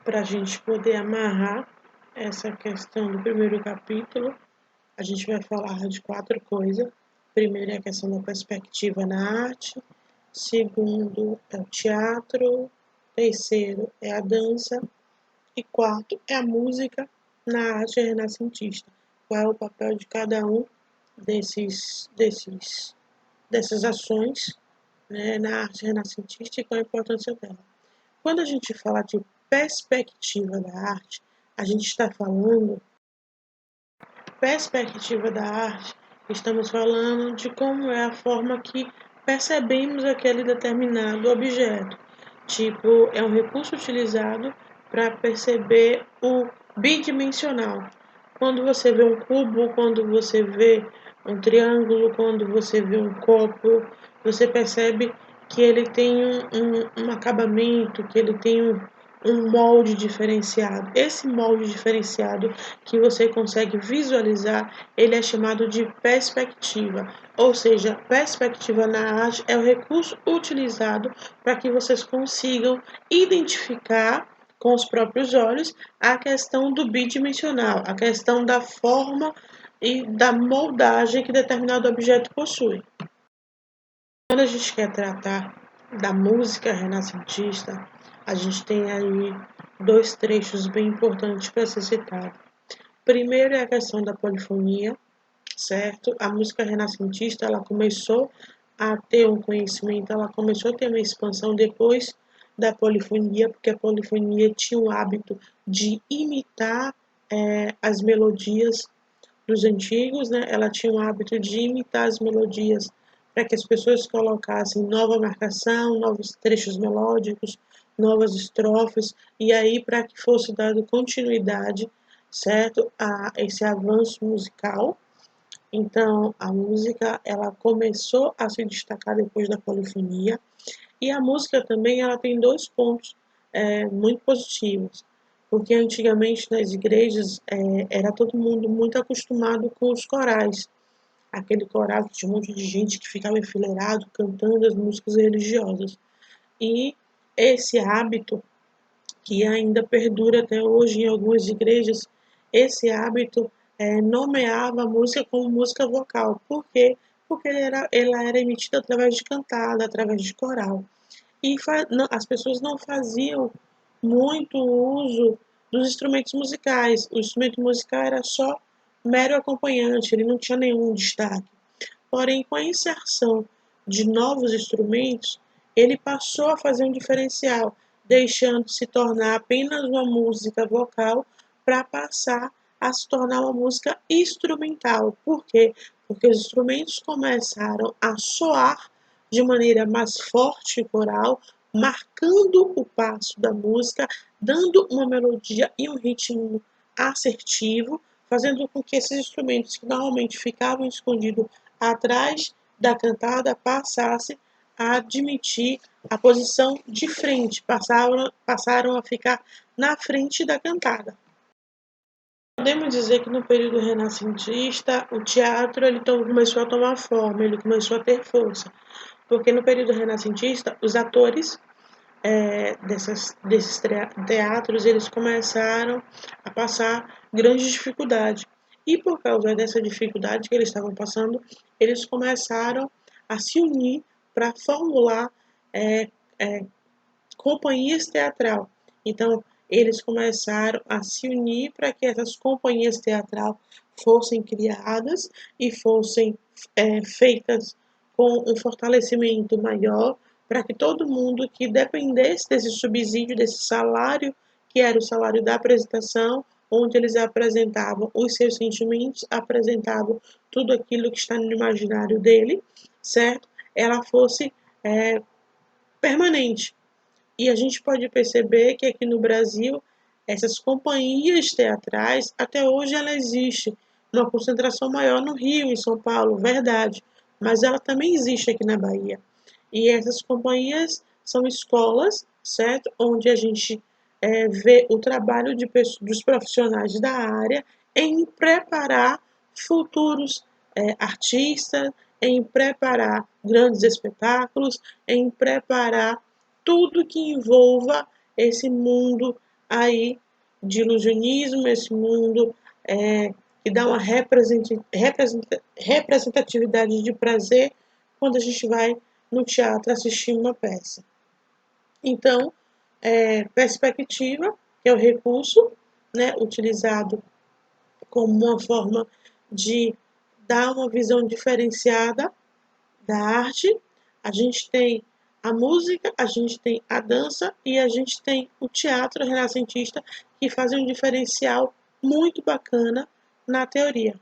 para a gente poder amarrar essa questão do primeiro capítulo, a gente vai falar de 4 coisas. Primeiro é a questão da perspectiva na arte, segundo é o teatro, terceiro é a dança e quarto é a música na arte renascentista. Qual é o papel de cada um dessas ações, né, na arte renascentista e qual a importância dela. Quando a gente fala de perspectiva da arte, a gente está falando perspectiva da arte, estamos falando de como é a forma que percebemos aquele determinado objeto. Tipo, é um recurso utilizado para perceber o bidimensional. Quando você vê um cubo, quando você vê um triângulo, quando você vê um copo, você percebe que ele tem um acabamento, que ele tem um molde diferenciado. Esse molde diferenciado que você consegue visualizar, ele é chamado de perspectiva. Ou seja, perspectiva na arte é o recurso utilizado para que vocês consigam identificar com os próprios olhos a questão do bidimensional, a questão da forma e da moldagem que determinado objeto possui. Quando a gente quer tratar da música renascentista, a gente tem aí 2 trechos bem importantes para ser citado. Primeiro é a questão da polifonia, certo? A música renascentista, ela começou a ter um conhecimento, ela começou a ter uma expansão depois da polifonia, porque a polifonia tinha o hábito de imitar as melodias dos antigos, né? Ela tinha o hábito de imitar as melodias para que as pessoas colocassem nova marcação, novos trechos melódicos, novas estrofes, e aí para que fosse dado continuidade, certo, a esse avanço musical. Então, a música, ela começou a se destacar depois da polifonia, e a música também, ela tem 2 pontos muito positivos, porque antigamente nas igrejas era todo mundo muito acostumado com os corais, aquele coral que tinha um monte de gente que ficava enfileirado cantando as músicas religiosas. E esse hábito, que ainda perdura até hoje em algumas igrejas, esse hábito nomeava a música como música vocal. Por quê? Porque ela era emitida através de cantada, através de coral. E as pessoas não faziam muito uso dos instrumentos musicais. O instrumento musical era só mero acompanhante, ele não tinha nenhum destaque. Porém, com a inserção de novos instrumentos, ele passou a fazer um diferencial, deixando de se tornar apenas uma música vocal para passar a se tornar uma música instrumental. Por quê? Porque os instrumentos começaram a soar de maneira mais forte e coral, marcando o passo da música, dando uma melodia e um ritmo assertivo, fazendo com que esses instrumentos que normalmente ficavam escondidos atrás da cantada passasse a admitir a posição de frente, passaram a ficar na frente da cantada. Podemos dizer que no período renascentista o teatro ele começou a tomar forma, ele começou a ter força, porque no período renascentista os atores desses teatros eles começaram a passar grandes dificuldades. E por causa dessa dificuldade que eles estavam passando, eles começaram a se unir para formular companhias teatral. Então, eles começaram a se unir para que essas companhias teatral fossem criadas e fossem feitas com um fortalecimento maior, para que todo mundo que dependesse desse subsídio, desse salário, que era o salário da apresentação, onde eles apresentavam os seus sentimentos, apresentavam tudo aquilo que está no imaginário dele, certo? Ela fosse permanente. E a gente pode perceber que aqui no Brasil, essas companhias teatrais, até hoje ela existe, numa concentração maior no Rio, em São Paulo, verdade, mas ela também existe aqui na Bahia. E essas companhias são escolas, certo? Onde a gente vê o trabalho dos profissionais da área em preparar futuros artistas, em preparar grandes espetáculos, em preparar tudo que envolva esse mundo aí de ilusionismo, esse mundo que dá uma representatividade de prazer quando a gente vai no teatro assistir uma peça. Então, perspectiva, que é o recurso, né, utilizado como uma forma de dar uma visão diferenciada da arte. A gente tem a música, a gente tem a dança e a gente tem o teatro renascentista, que fazem um diferencial muito bacana na teoria.